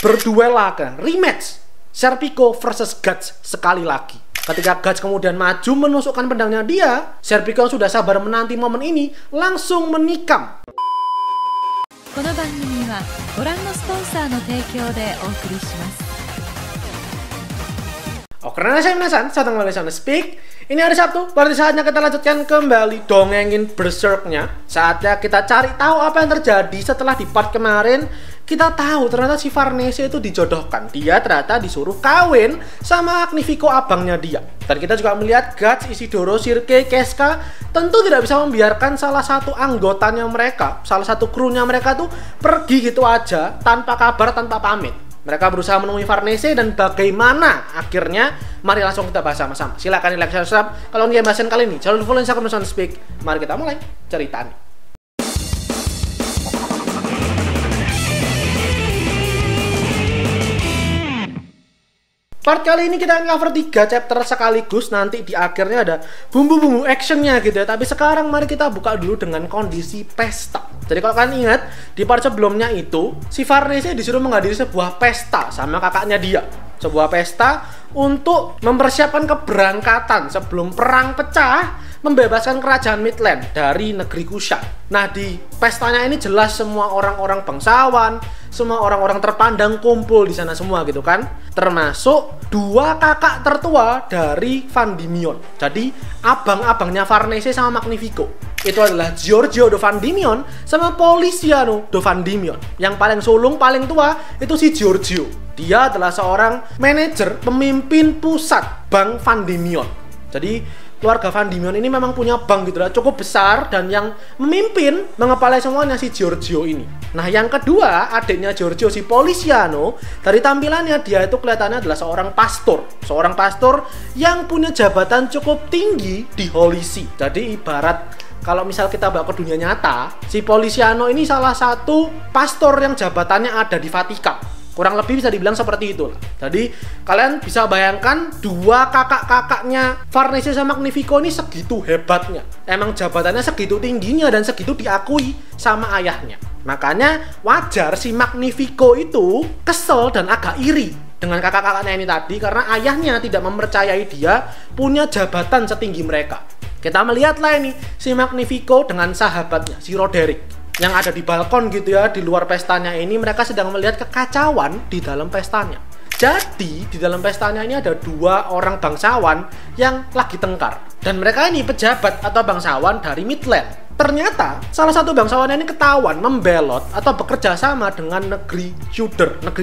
berduel lagi, rematch Serpico versus Guts sekali lagi. Ketika Guts kemudian maju menusukkan pedangnya dia, Serpico yang sudah sabar menanti momen ini langsung menikam. Oke, saya Minasan, datang kembali sama Speak. Ini hari Sabtu, berarti saatnya kita lanjutkan kembali dongengin Berserknya. Saatnya kita cari tahu apa yang terjadi setelah di part kemarin. Kita tahu ternyata si Farnese itu dijodohkan. Dia ternyata disuruh kawin sama Magnifico abangnya dia. Dan kita juga melihat Guts, Isidoro, Sirke, Keska tentu tidak bisa membiarkan salah satu anggotanya mereka, salah satu krunya mereka tuh pergi gitu aja tanpa kabar, tanpa pamit. Mereka berusaha menemui Farnese dan bagaimana akhirnya, mari langsung kita bahas sama-sama. Silakan like, share, subscribe. Kalau ingin bahasan kali ini, jangan lupa follow Instagram Minasan Speak. Mari kita mulai ceritanya. Part kali ini kita akan cover 3 chapter sekaligus. Nanti di akhirnya ada bumbu-bumbu actionnya gitu ya. Tapi sekarang mari kita buka dulu dengan kondisi pesta. Jadi kalau kalian ingat, di part sebelumnya itu si Farnese disuruh menghadiri sebuah pesta sama kakaknya dia. Sebuah pesta untuk mempersiapkan keberangkatan sebelum perang pecah, membebaskan kerajaan Midland dari negeri Kushan. Nah, di pestanya ini jelas semua orang-orang bangsawan, semua orang-orang terpandang kumpul di sana semua gitu kan. Termasuk 2 kakak tertua dari Vandimion. Jadi, abang-abangnya Farnese sama Magnifico. Itu adalah Giorgio do Vandimion sama Policiano do Vandimion. Yang paling sulung, paling tua itu si Giorgio. Dia adalah seorang manajer, pemimpin pusat Bank Vandimion. Jadi keluarga Vandimion ini memang punya bank gitu lah, cukup besar, dan yang memimpin, mengepalai semuanya si Giorgio ini. Nah, yang kedua, adiknya Giorgio, si Policiano, dari tampilannya dia itu kelihatannya adalah seorang pastor yang punya jabatan cukup tinggi di Holy See. Jadi ibarat kalau misal kita bawa ke dunia nyata, si Policiano ini salah satu pastor yang jabatannya ada di Vatikan. Kurang lebih bisa dibilang seperti itu lah. Jadi kalian bisa bayangkan 2 kakak-kakaknya Farnese sama Magnifico ini segitu hebatnya. Emang jabatannya segitu tingginya dan segitu diakui sama ayahnya. Makanya wajar si Magnifico itu kesel dan agak iri dengan kakak-kakaknya ini tadi, karena ayahnya tidak mempercayai dia punya jabatan setinggi mereka. Kita melihatlah ini si Magnifico dengan sahabatnya si Roderick yang ada di balkon gitu ya, di luar pestanya ini mereka sedang melihat kekacauan di dalam pestanya. Jadi di dalam pestanya ini ada 2 orang bangsawan yang lagi tengkar, dan mereka ini pejabat atau bangsawan dari Midland. Ternyata salah satu bangsawan ini ketahuan membelot atau bekerja sama dengan negeri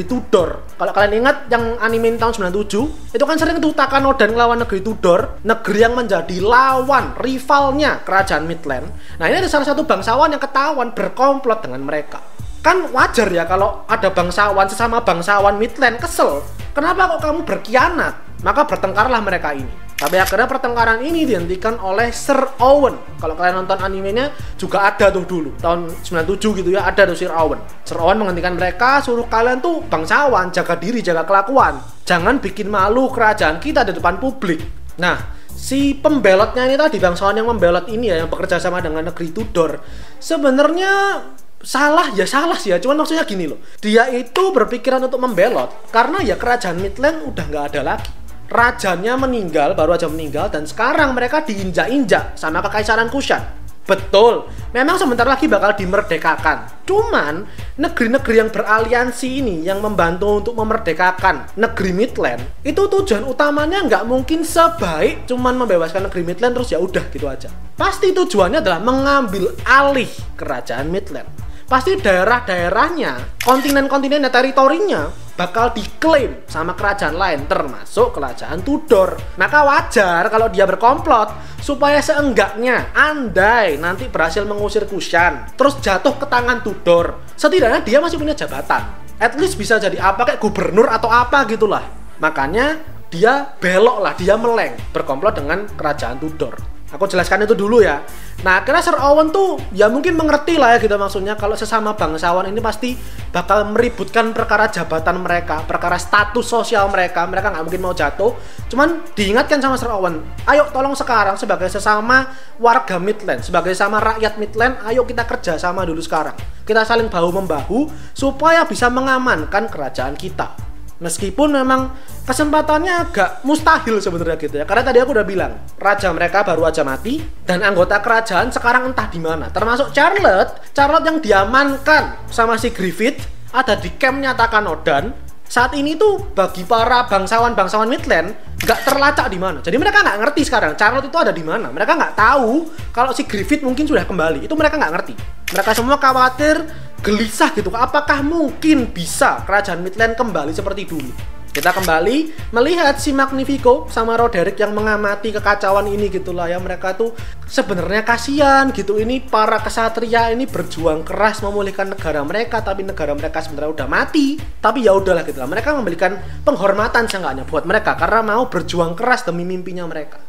Tudor. Kalau kalian ingat yang anime tahun 97, itu kan sering tuh Takanoda ngelawan negeri Tudor, negeri yang menjadi lawan, rivalnya kerajaan Midland. Nah, ini ada salah satu bangsawan yang ketahuan berkomplot dengan mereka. Kan wajar ya kalau ada bangsawan, sesama bangsawan Midland kesel. Kenapa kok kamu berkhianat? Maka bertengkarlah mereka ini. Tapi akhirnya pertengkaran ini dihentikan oleh Sir Owen. Kalau kalian nonton animenya juga ada tuh dulu tahun 97 gitu ya, ada tuh Sir Owen. Sir Owen menghentikan mereka, suruh kalian tuh bangsawan jaga diri, jaga kelakuan. Jangan bikin malu kerajaan kita di depan publik. Nah, si pembelotnya ini tadi, bangsawan yang membelot ini ya, yang bekerja sama dengan negeri Tudor, sebenarnya salah sih ya, cuman maksudnya gini loh, dia itu berpikiran untuk membelot karena ya kerajaan Midland udah nggak ada lagi. Rajanya meninggal, baru aja meninggal, dan sekarang mereka diinjak-injak sama kekaisaran Kushan. Betul, memang sebentar lagi bakal dimerdekakan. Cuman negeri-negeri yang beraliansi ini yang membantu untuk memerdekakan negeri Midland, itu tujuan utamanya nggak mungkin sebaik cuman membebaskan negeri Midland terus ya udah gitu aja. Pasti tujuannya adalah mengambil alih kerajaan Midland. Pasti daerah-daerahnya, kontinen-kontinennya, teritorinya bakal diklaim sama kerajaan lain, termasuk kerajaan Tudor. Maka wajar kalau dia berkomplot supaya seenggaknya andai nanti berhasil mengusir Kushan, terus jatuh ke tangan Tudor, setidaknya dia masih punya jabatan. At least bisa jadi apa, kayak gubernur atau apa gitulah. Makanya dia belok lah, dia meleng, berkomplot dengan kerajaan Tudor. Aku jelaskan itu dulu ya. Nah, akhirnya Sir Owen tuh ya mungkin mengerti lah ya gitu, maksudnya kalau sesama bangsawan ini pasti bakal meributkan perkara jabatan mereka, perkara status sosial mereka nggak mungkin mau jatuh. Cuman diingatkan sama Sir Owen, ayo tolong sekarang sebagai sesama warga Midland, sebagai sama rakyat Midland, ayo kita kerja sama dulu sekarang. Kita saling bahu-membahu supaya bisa mengamankan kerajaan kita. Meskipun memang kesempatannya agak mustahil sebenarnya gitu ya. Karena tadi aku udah bilang, raja mereka baru aja mati dan anggota kerajaan sekarang entah di mana. Termasuk Charlotte yang diamankan sama si Griffith ada di campnya Takanodan. Saat ini tuh bagi para bangsawan Midland nggak terlacak di mana. Jadi mereka nggak ngerti sekarang Charlotte itu ada di mana. Mereka nggak tahu kalau si Griffith mungkin sudah kembali. Itu mereka nggak ngerti. Mereka semua khawatir, gelisah gitu. Apakah mungkin bisa kerajaan Midland kembali seperti dulu? Kita kembali melihat si Magnifico sama Roderick yang mengamati kekacauan ini gitulah ya. Mereka tuh sebenarnya kasihan gitu. Ini para kesatria ini berjuang keras memulihkan negara mereka, tapi negara mereka sebenarnya udah mati. Tapi ya udahlah gitulah. Mereka memberikan penghormatan seenggaknya buat mereka karena mau berjuang keras demi mimpinya mereka.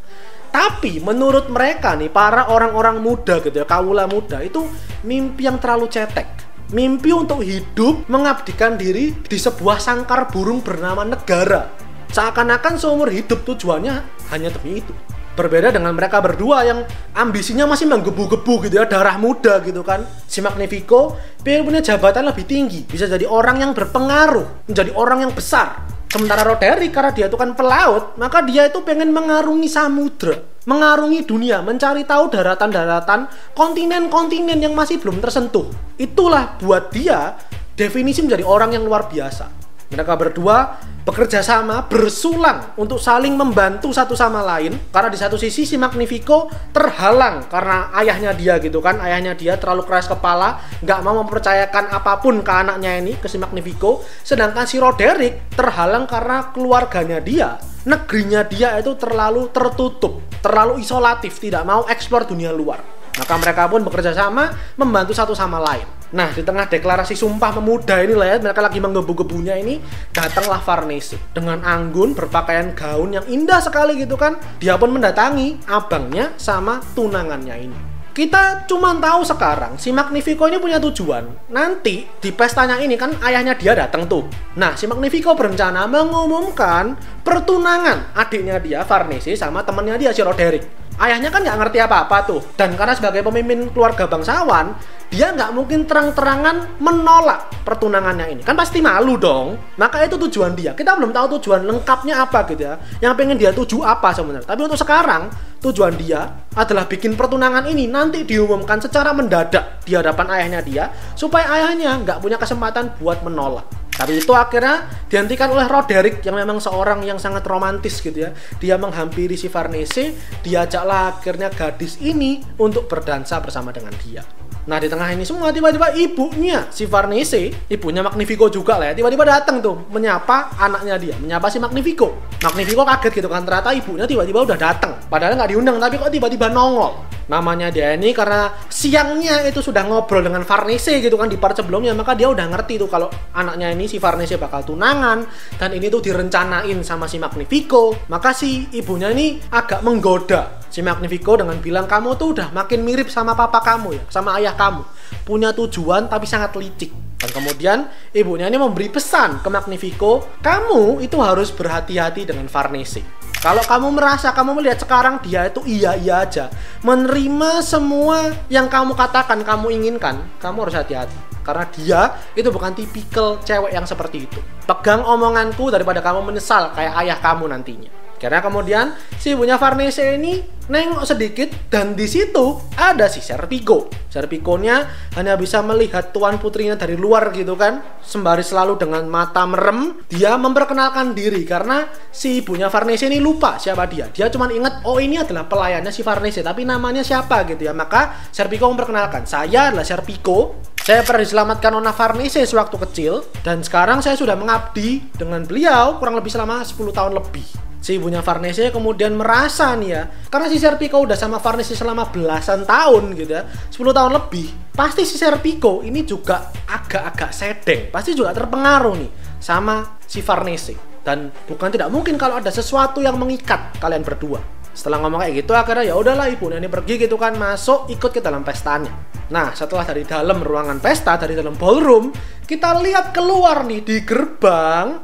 Tapi menurut mereka nih, para orang-orang muda gitu ya, kawula muda, itu mimpi yang terlalu cetek. Mimpi untuk hidup mengabdikan diri di sebuah sangkar burung bernama negara. Seakan-akan seumur hidup tujuannya hanya demi itu. Berbeda dengan mereka berdua yang ambisinya masih menggebu-gebu gitu ya, darah muda gitu kan. Si Magnifico pengen punya jabatan lebih tinggi, bisa jadi orang yang berpengaruh, menjadi orang yang besar. Sementara Roderick karena dia itu kan pelaut, maka dia itu pengen mengarungi samudra, mengarungi dunia, mencari tahu daratan-daratan, kontinen-kontinen yang masih belum tersentuh. Itulah buat dia definisi menjadi orang yang luar biasa. Mereka berdua bekerja sama, bersulang untuk saling membantu satu sama lain. Karena di satu sisi si Magnifico terhalang karena ayahnya dia gitu kan. Ayahnya dia terlalu keras kepala, nggak mau mempercayakan apapun ke anaknya ini, ke si Magnifico. Sedangkan si Roderick terhalang karena keluarganya dia, negerinya dia itu terlalu tertutup, terlalu isolatif, tidak mau eksplor dunia luar. Maka mereka pun bekerja sama, membantu satu sama lain. Nah, di tengah deklarasi sumpah pemuda ini lah ya, mereka lagi menggebu-gebunya ini, datanglah Farnese dengan anggun berpakaian gaun yang indah sekali gitu kan. Dia pun mendatangi abangnya sama tunangannya ini. Kita cuma tahu sekarang si Magnifico ini punya tujuan. Nanti di pestanya ini kan ayahnya dia datang tuh. Nah, si Magnifico berencana mengumumkan pertunangan adiknya dia Farnese sama temannya dia si Roderick. Ayahnya kan nggak ngerti apa-apa tuh. Dan karena sebagai pemimpin keluarga bangsawan, dia nggak mungkin terang-terangan menolak pertunangannya ini. Kan pasti malu dong. Maka itu tujuan dia. Kita belum tahu tujuan lengkapnya apa gitu ya. Yang pengen dia tuju apa sebenarnya. Tapi untuk sekarang, tujuan dia adalah bikin pertunangan ini nanti diumumkan secara mendadak di hadapan ayahnya dia, supaya ayahnya nggak punya kesempatan buat menolak. Tapi itu akhirnya dihentikan oleh Roderick yang memang seorang yang sangat romantis gitu ya. Dia menghampiri si Farnese, diajaklah akhirnya gadis ini untuk berdansa bersama dengan dia. Nah, di tengah ini semua tiba-tiba ibunya si Farnese, ibunya Magnifico juga lah ya, tiba-tiba datang tuh menyapa anaknya dia, menyapa si Magnifico. Magnifico kaget gitu kan, ternyata ibunya tiba-tiba udah datang. Padahal nggak diundang, tapi kok tiba-tiba nongol. Namanya dia ini karena siangnya itu sudah ngobrol dengan Farnese gitu kan di part sebelumnya, maka dia udah ngerti tuh kalau anaknya ini si Farnese bakal tunangan dan ini tuh direncanain sama si Magnifico. Maka si ibunya ini agak menggoda si Magnifico dengan bilang, kamu tuh udah makin mirip sama papa kamu ya, sama ayah kamu, punya tujuan tapi sangat licik. Dan kemudian ibunya ini memberi pesan ke Magnifico, kamu itu harus berhati-hati dengan Farnese. Kalau kamu merasa, kamu melihat sekarang dia itu iya-iya aja, menerima semua yang kamu katakan, kamu inginkan, kamu harus hati-hati. Karena dia itu bukan tipikal cewek yang seperti itu. Pegang omonganku daripada kamu menyesal kayak ayah kamu nantinya. Karena kemudian si ibunya Farnese ini nengok sedikit dan di situ ada si Serpico. Serpico-nya hanya bisa melihat tuan putrinya dari luar gitu kan, sembari selalu dengan mata merem dia memperkenalkan diri karena si ibunya Farnese ini lupa siapa dia. Dia cuma ingat, oh ini adalah pelayannya si Farnese, tapi namanya siapa gitu ya. Maka Serpico memperkenalkan, saya adalah Serpico. Saya pernah diselamatkan Nona Farnese sewaktu kecil dan sekarang saya sudah mengabdi dengan beliau kurang lebih selama 10 tahun lebih. Si ibunya Farnese kemudian merasa nih ya, karena si Serpico udah sama Farnese selama belasan tahun gitu ya, 10 tahun lebih, pasti si Serpico ini juga agak-agak sedeng, pasti juga terpengaruh nih sama si Farnese. Dan bukan tidak mungkin kalau ada sesuatu yang mengikat kalian berdua. Setelah ngomong kayak gitu, akhirnya ya udahlah ibunya ini pergi gitu kan, masuk ikut ke dalam pestanya. Nah, setelah dari dalam ruangan pesta, dari dalam ballroom, kita lihat keluar nih di gerbang.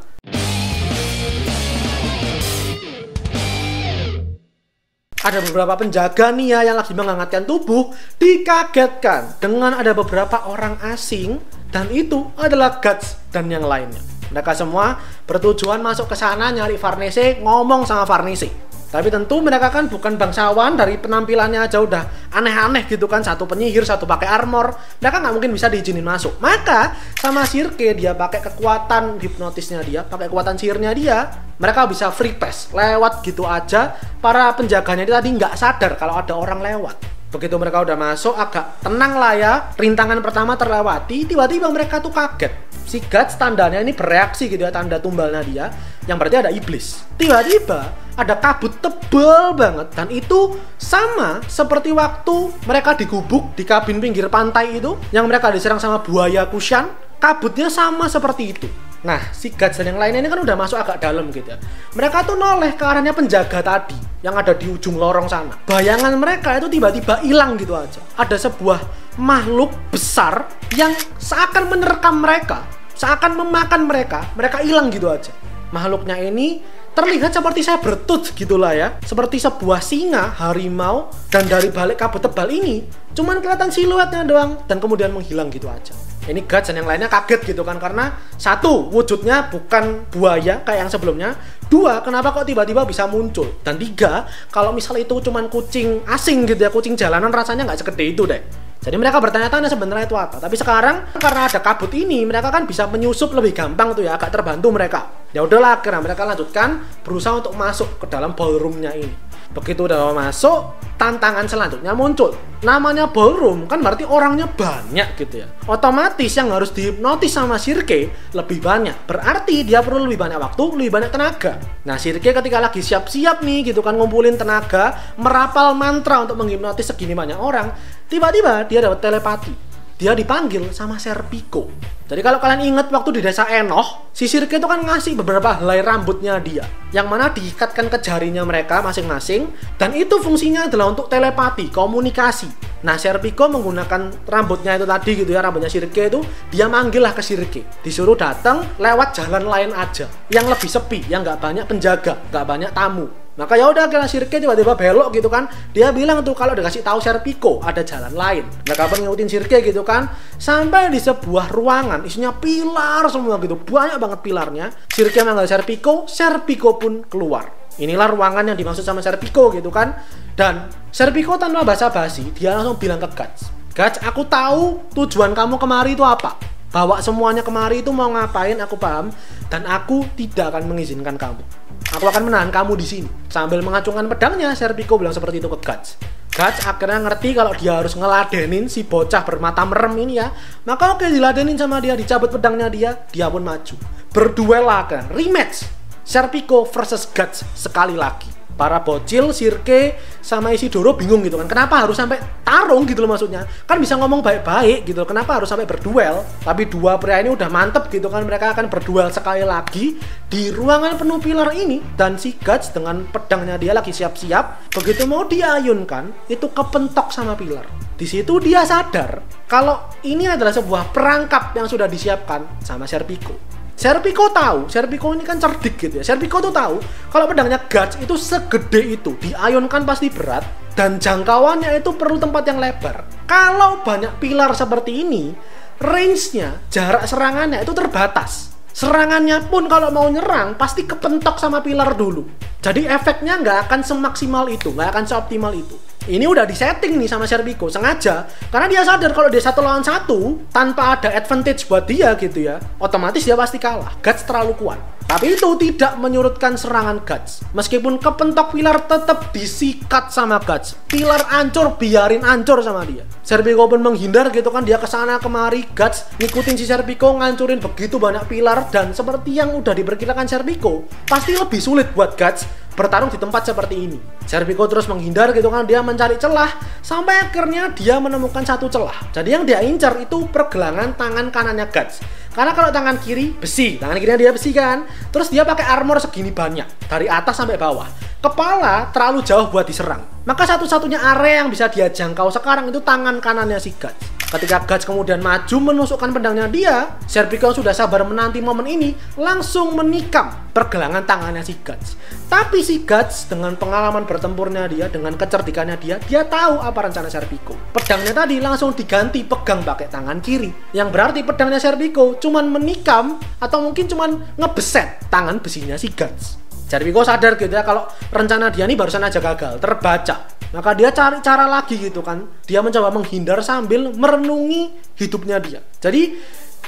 Ada beberapa penjaga nih ya yang lagi menghangatkan tubuh, dikagetkan dengan ada beberapa orang asing, dan itu adalah Guts dan yang lainnya. Mereka semua bertujuan masuk ke sana nyari Farnese, ngomong sama Farnese. Tapi tentu mereka kan bukan bangsawan, dari penampilannya aja udah aneh-aneh gitu kan. Satu penyihir, satu pakai armor. Mereka nggak mungkin bisa diizinin masuk. Maka sama Sirke, dia pakai kekuatan hipnotisnya dia, pakai kekuatan sihirnya dia, mereka bisa free pass, lewat gitu aja. Para penjaganya itu tadi nggak sadar kalau ada orang lewat. Begitu mereka udah masuk, agak tenang lah ya, rintangan pertama terlewati, tiba-tiba mereka tuh kaget. Si Guts tandanya ini bereaksi gitu ya, tanda tumbalnya dia, yang berarti ada iblis. Tiba-tiba ada kabut tebel banget, dan itu sama seperti waktu mereka digubuk di kabin pinggir pantai itu, yang mereka diserang sama buaya Kushan. Kabutnya sama seperti itu. Nah, si Guts dan yang lainnya ini kan udah masuk agak dalam gitu ya. Mereka tuh noleh ke arahnya penjaga tadi yang ada di ujung lorong sana. Bayangan mereka itu tiba-tiba hilang gitu aja. Ada sebuah makhluk besar yang seakan menerkam mereka, seakan memakan mereka. Mereka hilang gitu aja. Makhluknya ini terlihat seperti saber-tooth gitulah ya, seperti sebuah singa, harimau, dan dari balik kabut tebal ini cuman kelihatan siluetnya doang dan kemudian menghilang gitu aja. Ini Guts dan yang lainnya kaget gitu kan, karena satu, wujudnya bukan buaya kayak yang sebelumnya. Dua, kenapa kok tiba-tiba bisa muncul? Dan tiga, kalau misal itu cuman kucing asing gitu ya, kucing jalanan, rasanya nggak segede itu deh. Jadi mereka bertanya-tanya sebenarnya itu apa. Tapi sekarang karena ada kabut ini, mereka kan bisa menyusup lebih gampang tuh ya, agak terbantu mereka. Ya udahlah, akhirnya mereka lanjutkan berusaha untuk masuk ke dalam ballroomnya ini. Begitu udah masuk, tantangan selanjutnya muncul. Namanya ballroom kan berarti orangnya banyak gitu ya. Otomatis yang harus dihipnotis sama Sirke lebih banyak. Berarti dia perlu lebih banyak waktu, lebih banyak tenaga. Nah, Sirke ketika lagi siap-siap nih gitu kan, ngumpulin tenaga, merapal mantra untuk menghipnotis segini banyak orang, tiba-tiba dia dapat telepati. Dia dipanggil sama Serpico. Jadi kalau kalian ingat waktu di desa Enoch, si Sirke itu kan ngasih beberapa helai rambutnya dia, yang mana diikatkan ke jarinya mereka masing-masing, dan itu fungsinya adalah untuk telepati, komunikasi. Nah, Serpico menggunakan rambutnya itu tadi gitu ya, rambutnya Sirke itu, dia manggil lah ke Sirke, disuruh datang lewat jalan lain aja, yang lebih sepi, yang nggak banyak penjaga, nggak banyak tamu. Maka ya udah, kira Sirke tiba-tiba belok gitu kan. Dia bilang tuh kalau dikasih tahu Serpico ada jalan lain. Mereka pun ngikutin Sirke gitu kan, sampai di sebuah ruangan isinya pilar semua gitu. Banyak banget pilarnya. Sirke manggil Serpico, Serpico pun keluar. Inilah ruangan yang dimaksud sama Serpico gitu kan. Dan Serpico tanpa basa-basi, dia langsung bilang ke Guts, "Guts, aku tahu tujuan kamu kemari itu apa. Bawa semuanya kemari itu mau ngapain, aku paham. Dan aku tidak akan mengizinkan kamu. Aku akan menahan kamu di sini." Sambil mengacungkan pedangnya, Serpico bilang seperti itu ke Guts. Guts akhirnya ngerti kalau dia harus ngeladenin si bocah bermata merem ini ya. Maka oke, diladenin sama dia, dicabut pedangnya dia pun maju. Berduel lah kan, rematch Serpico versus Guts sekali lagi. Para bocil, Sirke, sama Isidoro bingung gitu kan, kenapa harus sampai tarung gitu loh maksudnya. Kan bisa ngomong baik-baik gitu, kenapa harus sampai berduel. Tapi dua pria ini udah mantep gitu kan, mereka akan berduel sekali lagi di ruangan penuh pilar ini. Dan si Guts dengan pedangnya dia lagi siap-siap, begitu mau diayunkan, itu kepentok sama pilar. Di situ dia sadar kalau ini adalah sebuah perangkap yang sudah disiapkan sama Serpico. Serpico tahu, Serpico ini kan cerdik gitu ya. Serpico tuh tahu kalau pedangnya Guts itu segede itu, diayunkan pasti berat, dan jangkauannya itu perlu tempat yang lebar. Kalau banyak pilar seperti ini, range-nya, jarak serangannya itu terbatas. Serangannya pun kalau mau nyerang pasti kepentok sama pilar dulu. Jadi efeknya nggak akan semaksimal itu, nggak akan seoptimal itu. Ini udah disetting nih sama Serpico sengaja, karena dia sadar kalau dia 1 lawan 1 tanpa ada advantage buat dia gitu ya, otomatis dia pasti kalah. Guts terlalu kuat. Tapi itu tidak menyurutkan serangan Guts. Meskipun kepentok pilar tetap disikat sama Guts. Pilar hancur, biarin hancur sama dia. Serpico pun menghindar gitu kan, dia kesana kemari. Guts ngikutin si Serpico, ngancurin begitu banyak pilar. Dan seperti yang udah diperkirakan Serpico, pasti lebih sulit buat Guts bertarung di tempat seperti ini. Serpico terus menghindar gitu kan, dia mencari celah sampai akhirnya dia menemukan satu celah. Jadi yang dia incar itu pergelangan tangan kanannya Guts. Karena kalau tangan kiri besi, tangan kirinya dia besi kan. Terus dia pakai armor segini banyak dari atas sampai bawah. kepala terlalu jauh buat diserang. Maka satu-satunya area yang bisa dia jangkau sekarang itu tangan kanannya si Guts. Ketika Guts kemudian maju menusukkan pedangnya dia, Serpico sudah sabar menanti momen ini, langsung menikam pergelangan tangannya si Guts. Tapi si Guts dengan pengalaman bertempurnya dia, dengan kecerdikannya dia tahu apa rencana Serpico. Pedangnya tadi langsung diganti pegang pakai tangan kiri, yang berarti pedangnya Serpico cuman menikam atau mungkin cuman ngebeset tangan besinya si Guts. Serpico sadar gitu ya kalau rencana dia ini barusan aja gagal, terbaca. Maka dia cari cara lagi gitu kan. Dia mencoba menghindar sambil merenungi hidupnya dia. Jadi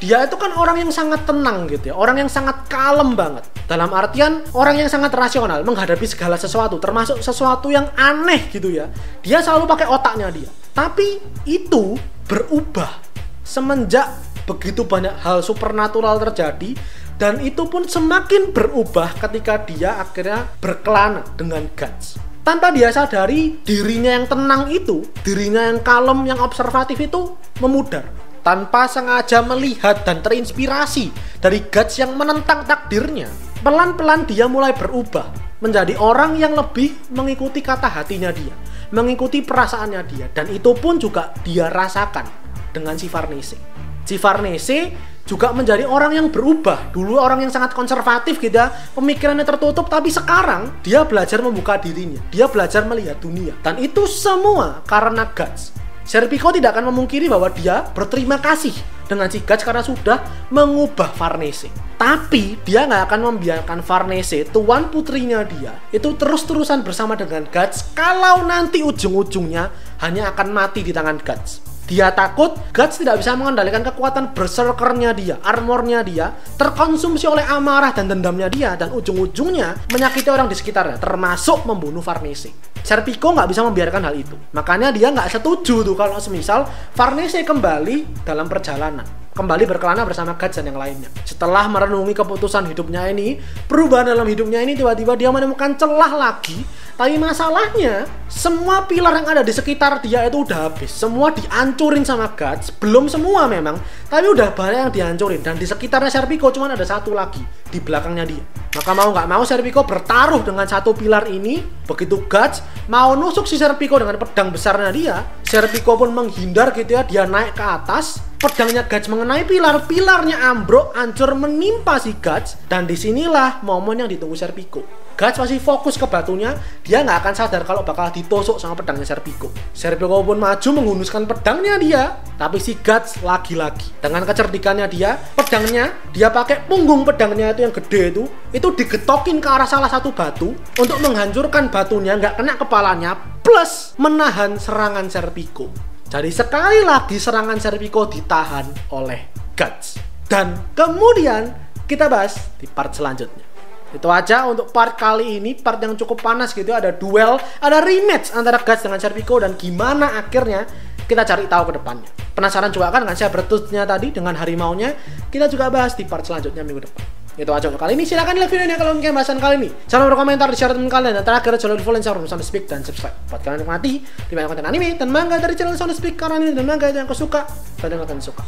dia itu kan orang yang sangat tenang gitu ya, orang yang sangat kalem banget. Dalam artian orang yang sangat rasional menghadapi segala sesuatu, termasuk sesuatu yang aneh gitu ya. Dia selalu pakai otaknya dia. Tapi itu berubah semenjak begitu banyak hal supernatural terjadi. Dan itu pun semakin berubah ketika dia akhirnya berkelana dengan Guts. Tanpa dia sadari, dirinya yang tenang itu, dirinya yang kalem, yang observatif itu memudar. Tanpa sengaja melihat dan terinspirasi dari Guts yang menentang takdirnya, pelan-pelan dia mulai berubah menjadi orang yang lebih mengikuti kata hatinya dia, mengikuti perasaannya dia. Dan itu pun juga dia rasakan dengan si Farnese. Si Farnese juga menjadi orang yang berubah. Dulu orang yang sangat konservatif gitu ya, pemikirannya tertutup, tapi sekarang dia belajar membuka dirinya, dia belajar melihat dunia. Dan itu semua karena Guts. Serpico tidak akan memungkiri bahwa dia berterima kasih dengan si Guts karena sudah mengubah Farnese. Tapi dia nggak akan membiarkan Farnese, tuan putrinya dia, itu terus-terusan bersama dengan Guts kalau nanti ujung-ujungnya hanya akan mati di tangan Guts. Dia takut Guts tidak bisa mengendalikan kekuatan berserkernya dia, armornya dia, terkonsumsi oleh amarah dan dendamnya dia, dan ujung-ujungnya menyakiti orang di sekitarnya, termasuk membunuh Farnese. Serpico nggak bisa membiarkan hal itu. Makanya dia nggak setuju tuh kalau semisal Farnese kembali dalam perjalanan, kembali berkelana bersama Guts dan yang lainnya. Setelah merenungi keputusan hidupnya ini, perubahan dalam hidupnya ini, tiba-tiba dia menemukan celah lagi. Tapi masalahnya, semua pilar yang ada di sekitar dia itu udah habis. Semua dihancurin sama Guts. Belum semua memang, tapi udah banyak yang dihancurin. Dan di sekitarnya Serpico cuma ada satu lagi di belakangnya dia. Maka mau nggak mau Serpico bertaruh dengan satu pilar ini. Begitu Guts mau nusuk si Serpico dengan pedang besarnya dia, Serpico pun menghindar gitu ya. Dia naik ke atas, pedangnya Guts mengenai pilar, pilarnya ambruk, hancur menimpa si Guts. Dan disinilah momen yang ditunggu Serpico. Guts masih fokus ke batunya, dia nggak akan sadar kalau bakal ditusuk sama pedangnya Serpico. Serpico pun maju menghunuskan pedangnya dia, tapi si Guts lagi-lagi dengan kecerdikannya dia, pedangnya dia pakai punggung pedangnya itu yang gede itu digetokin ke arah salah satu batu untuk menghancurkan batunya, nggak kena kepalanya, plus menahan serangan Serpico. Jadi sekali lagi serangan Serpico ditahan oleh Guts. Dan kemudian kita bahas di part selanjutnya. Itu aja untuk part kali ini, part yang cukup panas gitu. Ada duel, ada rematch antara Guts dengan Serpico, dan gimana akhirnya kita cari tahu ke depannya. Penasaran juga kan dengan saber-tooth-nya tadi, dengan harimaunya? Kita juga bahas di part selanjutnya minggu depan. Itu aja untuk kali ini. Silahkan like videonya kalau mungkin bahasan kali ini. Jangan lupa berkomentar, di share teman kalian, dan terakhir jangan lupa follow Instagram Soundspeak dan subscribe buat kalian menikmati di banyak konten anime dan manga dari channel Soundspeak, karena ini dan manga yang aku suka dan yang kalian suka.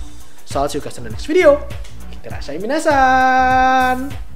So I'll see you guys in the next video. Kita rasain minasan.